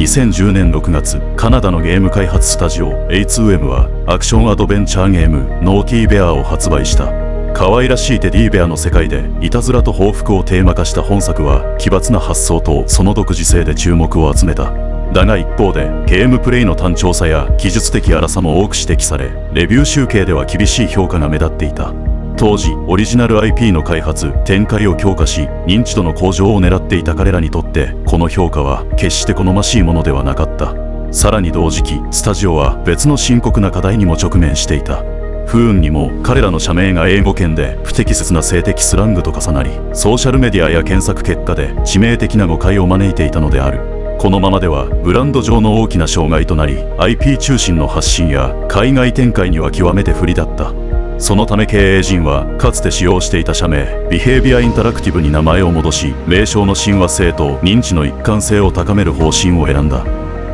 2010年6月、カナダのゲーム開発スタジオ A2M はアクションアドベンチャーゲームノーティーベアを発売した。可愛らしいテディベアの世界でいたずらと報復をテーマ化した本作は奇抜な発想とその独自性で注目を集めた。だが一方でゲームプレイの単調さや技術的荒さも多く指摘され、レビュー集計では厳しい評価が目立っていた。当時オリジナル IP の開発展開を強化し認知度の向上を狙っていた彼らにとってこの評価は決して好ましいものではなかった。さらに同時期スタジオは別の深刻な課題にも直面していた。不運にも彼らの社名が英語圏で不適切な性的スラングと重なり、ソーシャルメディアや検索結果で致命的な誤解を招いていたのである。このままではブランド上の大きな障害となり、 IP 中心の発信や海外展開には極めて不利だった。そのため経営陣はかつて使用していた社名ビヘイビアインタラクティブに名前を戻し、名称の親和性と認知の一貫性を高める方針を選んだ。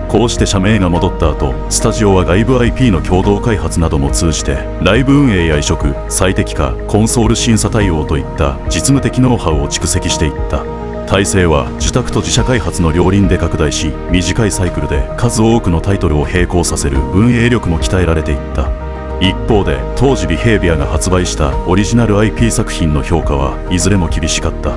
こうして社名が戻った後、スタジオは外部 IP の共同開発なども通じてライブ運営や移植、最適化、コンソール審査対応といった実務的ノウハウを蓄積していった。体制は受託と自社開発の両輪で拡大し、短いサイクルで数多くのタイトルを並行させる運営力も鍛えられていった。一方で当時ビヘイビアが発売したオリジナル IP 作品の評価はいずれも厳しかった。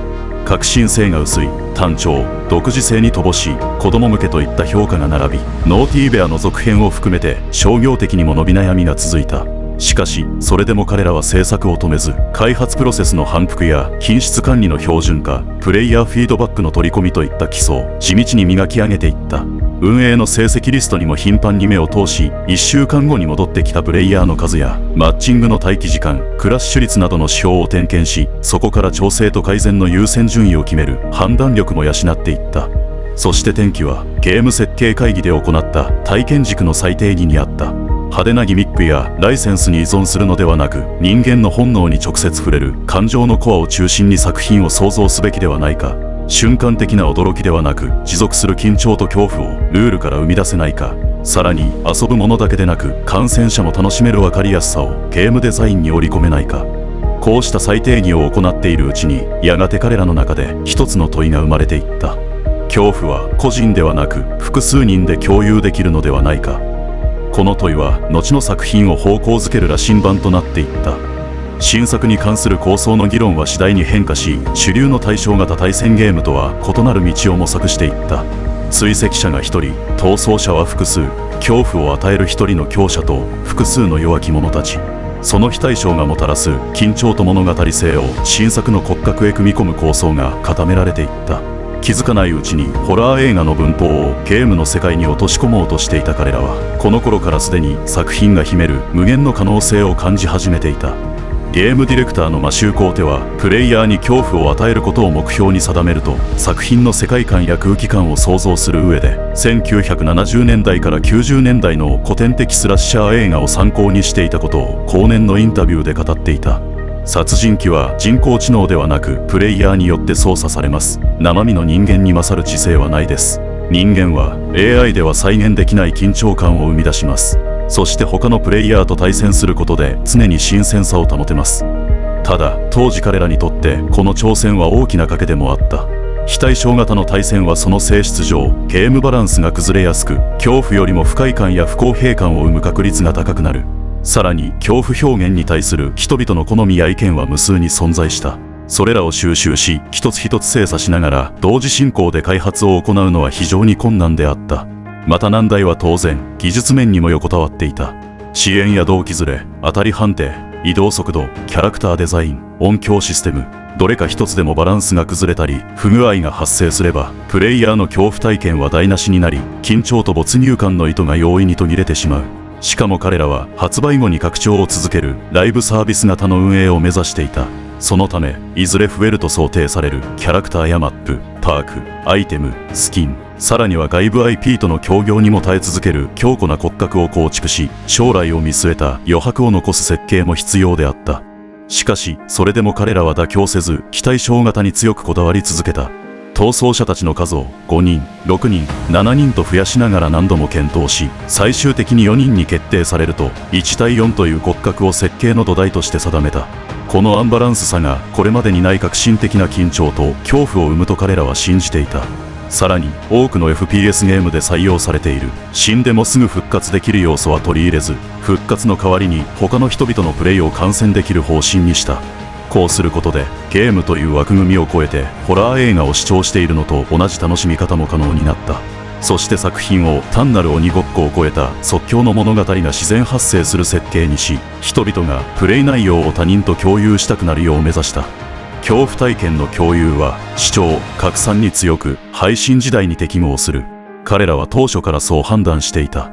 革新性が薄い、単調、独自性に乏しい、子供向けといった評価が並び、ノーティーベアの続編を含めて商業的にも伸び悩みが続いた。しかしそれでも彼らは制作を止めず、開発プロセスの反復や品質管理の標準化、プレイヤーフィードバックの取り込みといった基礎を地道に磨き上げていった。運営の成績リストにも頻繁に目を通し、1週間後に戻ってきたプレイヤーの数やマッチングの待機時間、クラッシュ率などの指標を点検し、そこから調整と改善の優先順位を決める判断力も養っていった。そして転機はゲーム設計会議で行った体験軸の再定義にあった。派手なギミックやライセンスに依存するのではなく、人間の本能に直接触れる感情のコアを中心に作品を創造すべきではないか。瞬間的な驚きではなく、持続する緊張と恐怖をルールから生み出せないか。さらに遊ぶものだけでなく観戦者も楽しめる分かりやすさをゲームデザインに織り込めないか。こうした再定義を行っているうちに、やがて彼らの中で一つの問いが生まれていった。恐怖は個人ではなく複数人で共有できるのではないか。この問いは後の作品を方向づける羅針盤となっていった。新作に関する構想の議論は次第に変化し、主流の対象型対戦ゲームとは異なる道を模索していった。追跡者が1人、逃走者は複数、恐怖を与える1人の強者と複数の弱き者たち。その非対称がもたらす緊張と物語性を新作の骨格へ組み込む構想が固められていった。気づかないうちにホラー映画の文法をゲームの世界に落とし込もうとしていた彼らは、この頃からすでに作品が秘める無限の可能性を感じ始めていた。ゲームディレクターのマシュー・コーテはプレイヤーに恐怖を与えることを目標に定めると、作品の世界観や空気感を想像する上で1970年代から90年代の古典的スラッシャー映画を参考にしていたことを後年のインタビューで語っていた。殺人鬼は人工知能ではなくプレイヤーによって操作されます。生身の人間に勝る知性はないです。人間は AI では再現できない緊張感を生み出します。そして他のプレイヤーと対戦することで常に新鮮さを保てます。ただ当時彼らにとってこの挑戦は大きな賭けでもあった。非対称型の対戦はその性質上ゲームバランスが崩れやすく、恐怖よりも不快感や不公平感を生む確率が高くなる。さらに恐怖表現に対する人々の好みや意見は無数に存在した。それらを収集し一つ一つ精査しながら同時進行で開発を行うのは非常に困難であった。また難題は当然技術面にも横たわっていた。遅延や同期ずれ、当たり判定、移動速度、キャラクターデザイン、音響システム、どれか一つでもバランスが崩れたり不具合が発生すれば、プレイヤーの恐怖体験は台無しになり、緊張と没入感の糸が容易に途切れてしまう。しかも彼らは発売後に拡張を続けるライブサービス型の運営を目指していた。そのためいずれ増えると想定されるキャラクターやマップ、パーク、アイテム、スキン、さらには外部 IP との協業にも耐え続ける強固な骨格を構築し、将来を見据えた余白を残す設計も必要であった。しかしそれでも彼らは妥協せず非対称型に強くこだわり続けた。逃走者たちの数を5人、6人、7人と増やしながら何度も検討し、最終的に4人に決定されると1対4という骨格を設計の土台として定めた。このアンバランスさがこれまでにない革新的な緊張と恐怖を生むと彼らは信じていた。さらに多くの FPS ゲームで採用されている死んでもすぐ復活できる要素は取り入れず、復活の代わりに他の人々のプレイを観戦できる方針にした。こうすることでゲームという枠組みを超えてホラー映画を視聴しているのと同じ楽しみ方も可能になった。そして作品を単なる鬼ごっこを超えた即興の物語が自然発生する設計にし、人々がプレイ内容を他人と共有したくなるよう目指した。恐怖体験の共有は視聴・拡散に強く、配信時代に適合する。彼らは当初からそう判断していた。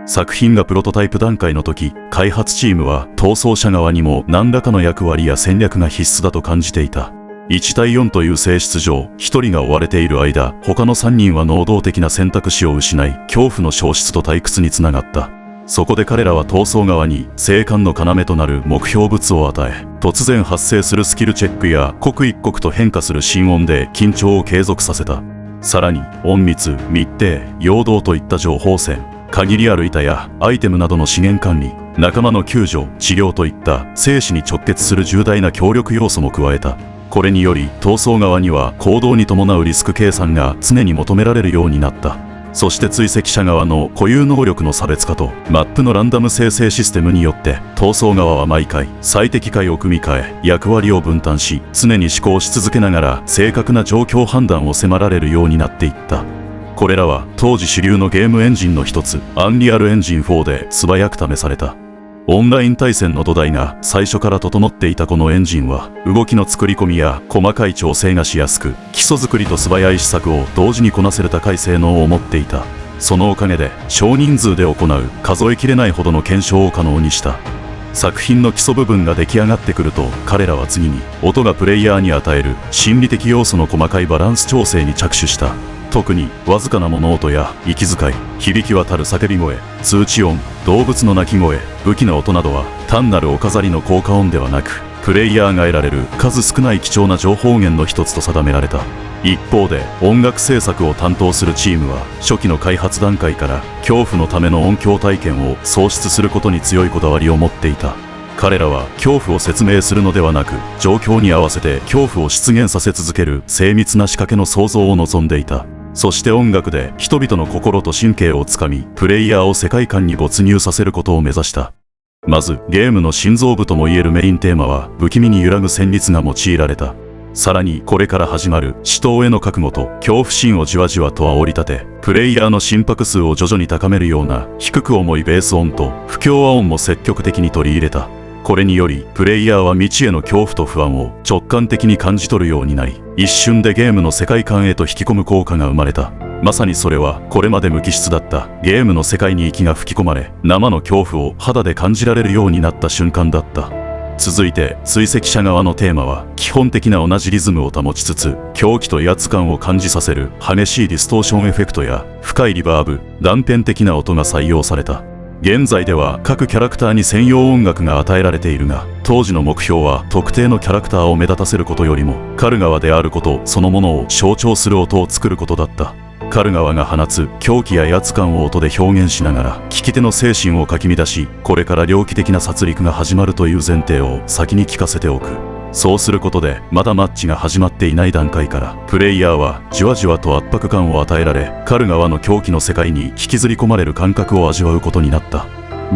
作品がプロトタイプ段階の時、開発チームは逃走者側にも何らかの役割や戦略が必須だと感じていた。1対4という性質上、1人が追われている間、他の3人は能動的な選択肢を失い、恐怖の消失と退屈につながった。そこで彼らは逃走側に生還の要となる目標物を与え、突然発生するスキルチェックや刻一刻と変化する心音で緊張を継続させた。さらに隠密、密偵、陽動といった情報戦、限りある板やアイテムなどの資源管理、仲間の救助、治療といった生死に直結する重大な協力要素も加えた。これにより逃走側には行動に伴うリスク計算が常に求められるようになった。そして追跡者側の固有能力の差別化とマップのランダム生成システムによって逃走側は毎回最適解を組み替え役割を分担し、常に思考し続けながら正確な状況判断を迫られるようになっていった。これらは当時主流のゲームエンジンの一つアンリアルエンジン4で素早く試された。オンライン対戦の土台が最初から整っていたこのエンジンは、動きの作り込みや細かい調整がしやすく、基礎作りと素早い施策を同時にこなせる高い性能を持っていた。そのおかげで少人数で行う数えきれないほどの検証を可能にした。作品の基礎部分が出来上がってくると、彼らは次に音がプレイヤーに与える心理的要素の細かいバランス調整に着手した。特にわずかな物音や息遣い、響き渡る叫び声、通知音、動物の鳴き声、武器の音などは単なるお飾りの効果音ではなく、プレイヤーが得られる数少ない貴重な情報源の一つと定められた。一方で音楽制作を担当するチームは初期の開発段階から恐怖のための音響体験を創出することに強いこだわりを持っていた。彼らは恐怖を説明するのではなく、状況に合わせて恐怖を出現させ続ける精密な仕掛けの創造を望んでいた。そして音楽で人々の心と神経をつかみ、プレイヤーを世界観に没入させることを目指した。まずゲームの心臓部ともいえるメインテーマは不気味に揺らぐ旋律が用いられた。さらにこれから始まる死闘への覚悟と恐怖心をじわじわと煽り立て、プレイヤーの心拍数を徐々に高めるような低く重いベース音と不協和音も積極的に取り入れた。これによりプレイヤーは未知への恐怖と不安を直感的に感じ取るようになり、一瞬でゲームの世界観へと引き込む効果が生まれた。まさにそれはこれまで無機質だったゲームの世界に息が吹き込まれ、生の恐怖を肌で感じられるようになった瞬間だった。続いて追跡者側のテーマは基本的な同じリズムを保ちつつ、狂気と威圧感を感じさせる激しいディストーションエフェクトや深いリバーブ、断片的な音が採用された。現在では各キャラクターに専用音楽が与えられているが、当時の目標は特定のキャラクターを目立たせることよりも、カルガワであることそのものを象徴する音を作ることだった。カルガワが放つ狂気や威圧感を音で表現しながら、聞き手の精神をかき乱し、これから猟奇的な殺戮が始まるという前提を先に聞かせておく。そうすることで、まだマッチが始まっていない段階からプレイヤーはじわじわと圧迫感を与えられ、カルガワの狂気の世界に引きずり込まれる感覚を味わうことになった。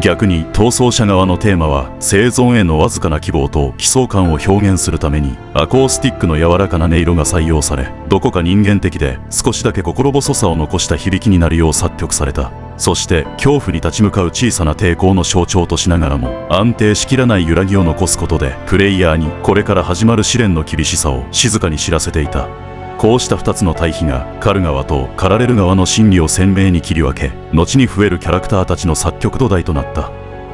逆に逃走者側のテーマは生存へのわずかな希望と悲壮感を表現するために、アコースティックの柔らかな音色が採用され、どこか人間的で少しだけ心細さを残した響きになるよう作曲された。そして恐怖に立ち向かう小さな抵抗の象徴としながらも、安定しきらない揺らぎを残すことでプレイヤーにこれから始まる試練の厳しさを静かに知らせていた。こうした2つの対比がカル側とカラレル側の心理を鮮明に切り分け、後に増えるキャラクターたちの作曲土台となった。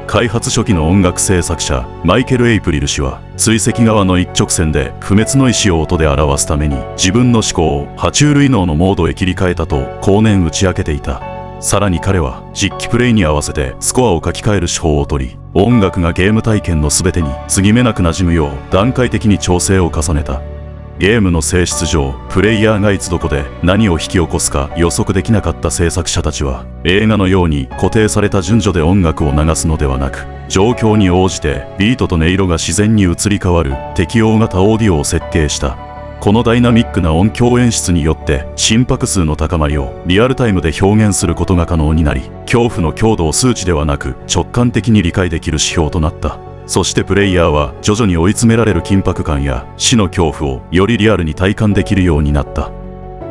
開発初期の音楽制作者マイケル・エイプリル氏は、追跡側の一直線で不滅の意志を音で表すために自分の思考を爬虫類脳のモードへ切り替えたと後年打ち明けていた。さらに彼は実機プレイに合わせてスコアを書き換える手法を取り、音楽がゲーム体験の全てに継ぎ目なく馴染むよう段階的に調整を重ねた。ゲームの性質上、プレイヤーがいつどこで何を引き起こすか予測できなかった制作者たちは、映画のように固定された順序で音楽を流すのではなく、状況に応じてビートと音色が自然に移り変わる適応型オーディオを設計した。このダイナミックな音響演出によって心拍数の高まりをリアルタイムで表現することが可能になり、恐怖の強度を数値ではなく直感的に理解できる指標となった。そしてプレイヤーは徐々に追い詰められる緊迫感や死の恐怖をよりリアルに体感できるようになった。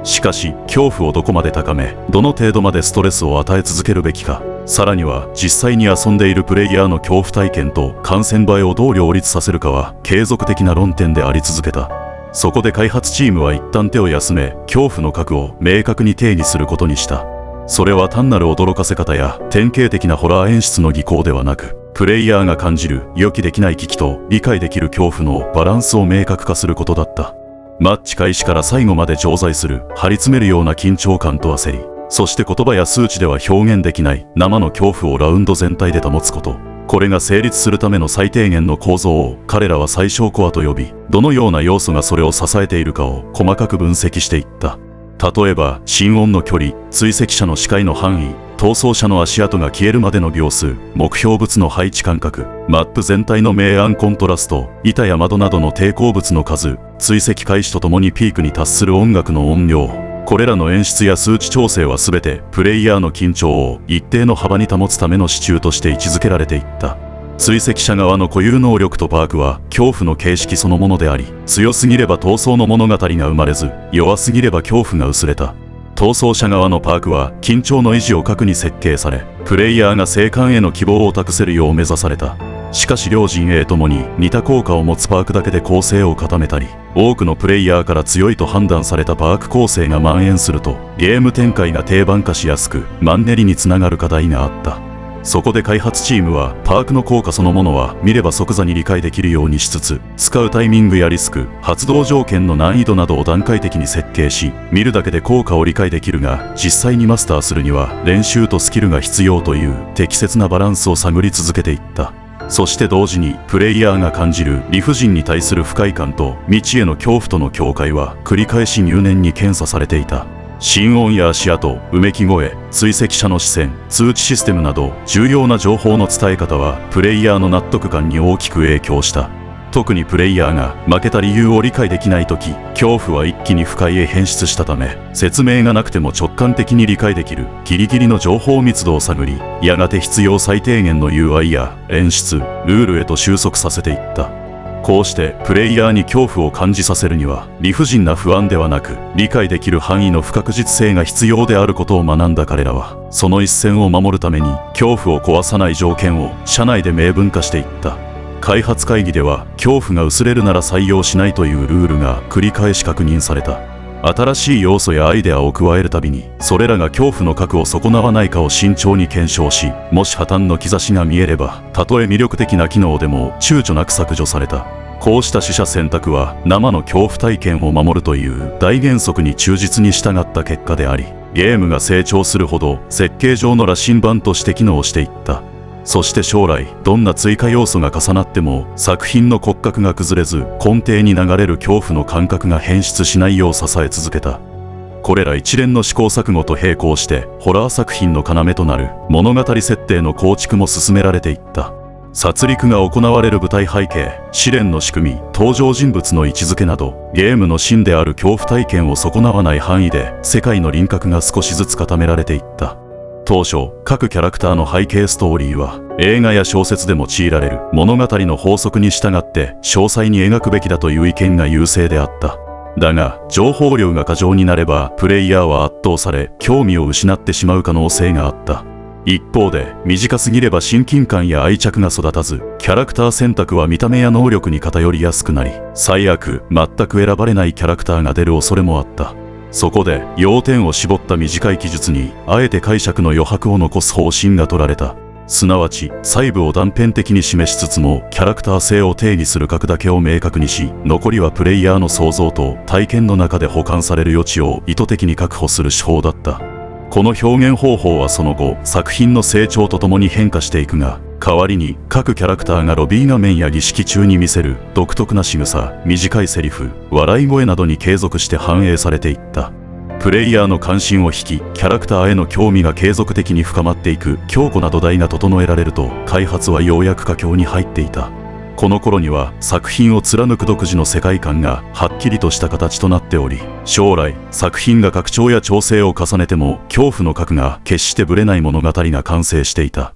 しかし恐怖をどこまで高め、どの程度までストレスを与え続けるべきか、さらには実際に遊んでいるプレイヤーの恐怖体験と感染映えをどう両立させるかは継続的な論点であり続けた。そこで開発チームは一旦手を休め、恐怖の核を明確に定義することにした。それは単なる驚かせ方や典型的なホラー演出の技巧ではなく、プレイヤーが感じる予期できない危機と理解できる恐怖のバランスを明確化することだった。マッチ開始から最後まで常在する張り詰めるような緊張感と焦り、そして言葉や数値では表現できない生の恐怖をラウンド全体で保つこと。これが成立するための最低限の構造を彼らは最小コアと呼び、どのような要素がそれを支えているかを細かく分析していった。例えば心音の距離、追跡者の視界の範囲、逃走者の足跡が消えるまでの秒数、目標物の配置間隔、マップ全体の明暗コントラスト、板や窓などの抵抗物の数、追跡開始とともにピークに達する音楽の音量。これらの演出や数値調整は全てプレイヤーの緊張を一定の幅に保つための支柱として位置づけられていった。追跡者側の固有能力とパークは恐怖の形式そのものであり、強すぎれば逃走の物語が生まれず、弱すぎれば恐怖が薄れた。逃走者側のパークは緊張の維持を核に設計され、プレイヤーが生還への希望を託せるよう目指された。しかし両陣営ともに似た効果を持つパークだけで構成を固めたり、多くのプレイヤーから強いと判断されたパーク構成が蔓延すると、ゲーム展開が定番化しやすく、マンネリにつながる課題があった。そこで開発チームはパークの効果そのものは見れば即座に理解できるようにしつつ、使うタイミングやリスク、発動条件の難易度などを段階的に設計し、見るだけで効果を理解できるが、実際にマスターするには練習とスキルが必要という適切なバランスを探り続けていった。そして同時にプレイヤーが感じる理不尽に対する不快感と未知への恐怖との境界は繰り返し入念に検査されていた。心音や足跡、うめき声、追跡者の視線、通知システムなど重要な情報の伝え方はプレイヤーの納得感に大きく影響した。特にプレイヤーが負けた理由を理解できないとき、恐怖は一気に不快へ変質したため、説明がなくても直感的に理解できるギリギリの情報密度を探り、やがて必要最低限の UI や演出、ルールへと収束させていった。こうしてプレイヤーに恐怖を感じさせるには、理不尽な不安ではなく、理解できる範囲の不確実性が必要であることを学んだ彼らは、その一線を守るために恐怖を壊さない条件を社内で明文化していった。開発会議では恐怖が薄れるなら採用しないというルールが繰り返し確認された。新しい要素やアイデアを加えるたびに、それらが恐怖の核を損なわないかを慎重に検証し、もし破綻の兆しが見えれば、たとえ魅力的な機能でも躊躇なく削除された。こうした取捨選択は生の恐怖体験を守るという大原則に忠実に従った結果であり、ゲームが成長するほど設計上の羅針盤として機能していった。そして将来、どんな追加要素が重なっても作品の骨格が崩れず、根底に流れる恐怖の感覚が変質しないよう支え続けた。これら一連の試行錯誤と並行して、ホラー作品の要となる物語設定の構築も進められていった。殺戮が行われる舞台背景、試練の仕組み、登場人物の位置づけなど、ゲームの芯である恐怖体験を損なわない範囲で世界の輪郭が少しずつ固められていった。当初、各キャラクターの背景ストーリーは映画や小説で用いられる物語の法則に従って詳細に描くべきだという意見が優勢であった。だが、情報量が過剰になればプレイヤーは圧倒され興味を失ってしまう可能性があった。一方で、短すぎれば親近感や愛着が育たず、キャラクター選択は見た目や能力に偏りやすくなり、最悪全く選ばれないキャラクターが出る恐れもあった。そこで要点を絞った短い記述にあえて解釈の余白を残す方針が取られた。すなわち細部を断片的に示しつつもキャラクター性を定義する核だけを明確にし、残りはプレイヤーの想像と体験の中で保管される余地を意図的に確保する手法だった。この表現方法はその後作品の成長とともに変化していくが、代わりに各キャラクターがロビー画面や儀式中に見せる独特な仕草、短いセリフ、笑い声などに継続して反映されていった。プレイヤーの関心を引き、キャラクターへの興味が継続的に深まっていく強固な土台が整えられると、開発はようやく佳境に入っていた。この頃には作品を貫く独自の世界観がはっきりとした形となっており、将来作品が拡張や調整を重ねても恐怖の核が決してぶれない物語が完成していた。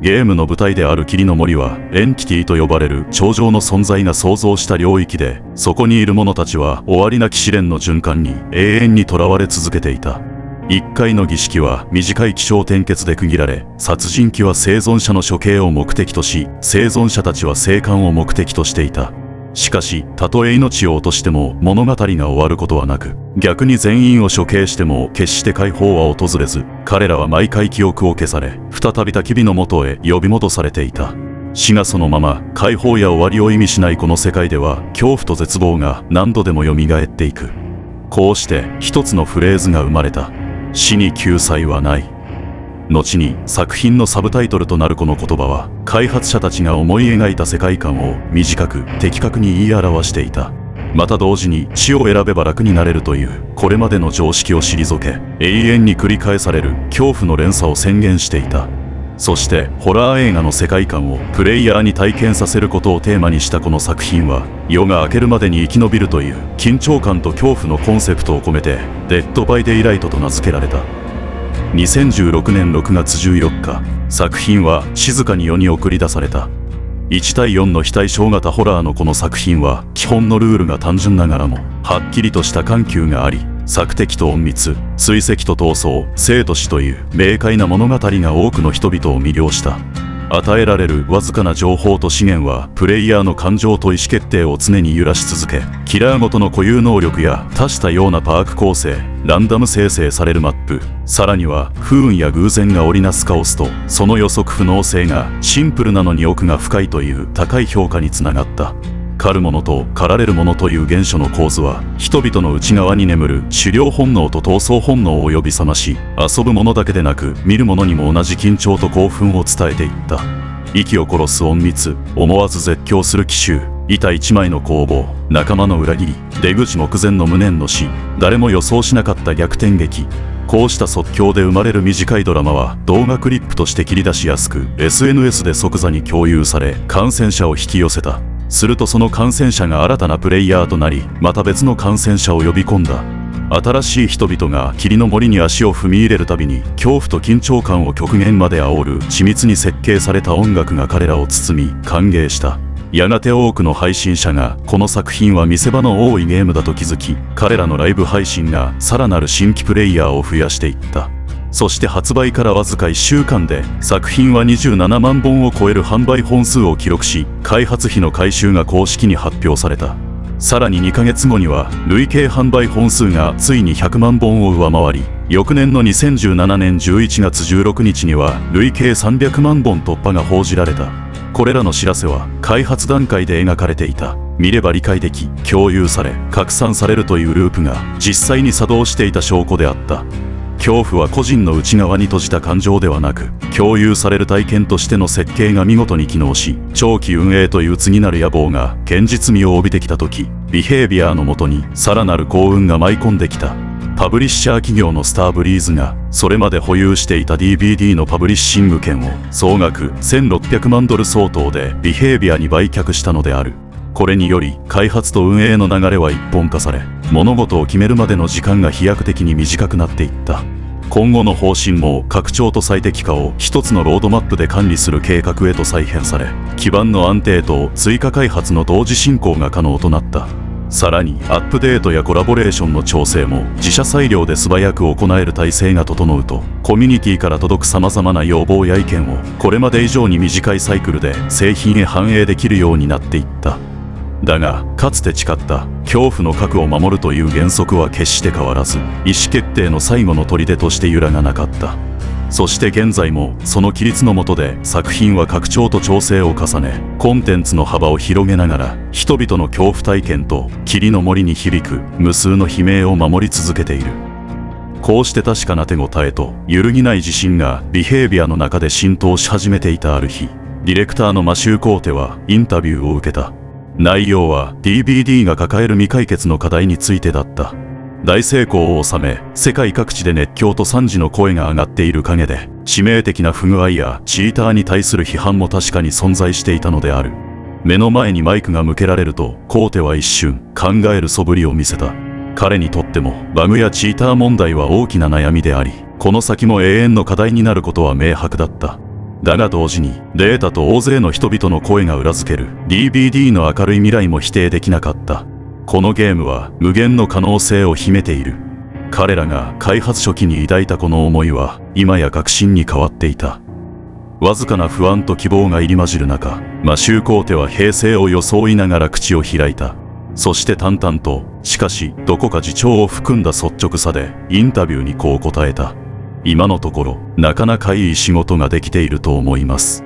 ゲームの舞台である霧の森はエンティティと呼ばれる超常の存在が創造した領域で、そこにいる者たちは終わりなき試練の循環に永遠にとらわれ続けていた。一回の儀式は短い起承転結で区切られ、殺人鬼は生存者の処刑を目的とし、生存者たちは生還を目的としていた。しかし、たとえ命を落としても物語が終わることはなく、逆に全員を処刑しても決して解放は訪れず、彼らは毎回記憶を消され、再び焚き火の元へ呼び戻されていた。死がそのまま解放や終わりを意味しないこの世界では、恐怖と絶望が何度でも蘇っていく。こうして一つのフレーズが生まれた。死に救済はない。後に作品のサブタイトルとなるこの言葉は、開発者たちが思い描いた世界観を短く的確に言い表していた。また同時に死を選べば楽になれるというこれまでの常識を退け、永遠に繰り返される恐怖の連鎖を宣言していた。そしてホラー映画の世界観をプレイヤーに体験させることをテーマにしたこの作品は、夜が明けるまでに生き延びるという緊張感と恐怖のコンセプトを込めてデッドバイデイライトと名付けられた。2016年6月14日、作品は静かに世に送り出された。1対4の非対称型ホラーのこの作品は、基本のルールが単純ながらもはっきりとした緩急があり、索敵と隠密、追跡と逃走、生と死という明快な物語が多くの人々を魅了した。与えられるわずかな情報と資源はプレイヤーの感情と意思決定を常に揺らし続け、キラーごとの固有能力や多種多様なパーク構成、ランダム生成されるマップ、さらには不運や偶然が織りなすカオスとその予測不能性がシンプルなのに奥が深いという高い評価につながった。狩るものと狩られるものという原初の構図は、人々の内側に眠る狩猟本能と闘争本能を呼び覚まし、遊ぶものだけでなく見るものにも同じ緊張と興奮を伝えていった。息を殺す隠密、思わず絶叫する奇襲、板一枚の攻防、仲間の裏切り、出口目前の無念の死、誰も予想しなかった逆転劇。こうした即興で生まれる短いドラマは動画クリップとして切り出しやすく、 SNS で即座に共有され感染者を引き寄せた。するとその感染者が新たなプレイヤーとなり、また別の感染者を呼び込んだ。新しい人々が霧の森に足を踏み入れるたびに、恐怖と緊張感を極限まで煽る緻密に設計された音楽が彼らを包み歓迎した。やがて多くの配信者がこの作品は見せ場の多いゲームだと気づき、彼らのライブ配信がさらなる新規プレイヤーを増やしていった。そして発売からわずか1週間で作品は27万本を超える販売本数を記録し、開発費の回収が公式に発表された。さらに2ヶ月後には累計販売本数がついに100万本を上回り、翌年の2017年11月16日には累計300万本突破が報じられた。これらの知らせは開発段階で描かれていた見れば理解でき、共有され拡散されるというループが実際に作動していた証拠であった。恐怖は個人の内側に閉じた感情ではなく、共有される体験としての設計が見事に機能し、長期運営という次なる野望が現実味を帯びてきた時、ビヘイビアのもとにさらなる幸運が舞い込んできた。パブリッシャー企業のスターブリーズがそれまで保有していた DVD のパブリッシング権を総額1600万ドル相当でビヘイビアに売却したのである。これにより開発と運営の流れは一本化され、物事を決めるまでの時間が飛躍的に短くなっていった。今後の方針も拡張と最適化を一つのロードマップで管理する計画へと再編され、基盤の安定と追加開発の同時進行が可能となった。さらにアップデートやコラボレーションの調整も自社裁量で素早く行える体制が整うと、コミュニティから届く様々な要望や意見をこれまで以上に短いサイクルで製品へ反映できるようになっていった。だが、かつて誓った恐怖の核を守るという原則は決して変わらず、意思決定の最後の砦として揺らがなかった。そして現在もその規律の下で作品は拡張と調整を重ね、コンテンツの幅を広げながら人々の恐怖体験と霧の森に響く無数の悲鳴を守り続けている。こうして確かな手応えと揺るぎない自信がビヘイビアの中で浸透し始めていたある日、ディレクターのマシュー・コーテはインタビューを受けた。内容は DVD が抱える未解決の課題についてだった。大成功を収め、世界各地で熱狂と賛辞の声が上がっている陰で、致命的な不具合やチーターに対する批判も確かに存在していたのである。目の前にマイクが向けられるとコーテは一瞬考える素振りを見せた。彼にとってもバグやチーター問題は大きな悩みであり、この先も永遠の課題になることは明白だった。だが同時にデータと大勢の人々の声が裏付ける DVD の明るい未来も否定できなかった。このゲームは無限の可能性を秘めている。彼らが開発初期に抱いたこの思いは今や確信に変わっていた。わずかな不安と希望が入り混じる中、マシュー・コーテは平静を装いながら口を開いた。そして淡々と、しかしどこか自重を含んだ率直さでインタビューにこう答えた。今のところなかなかいい仕事ができていると思います。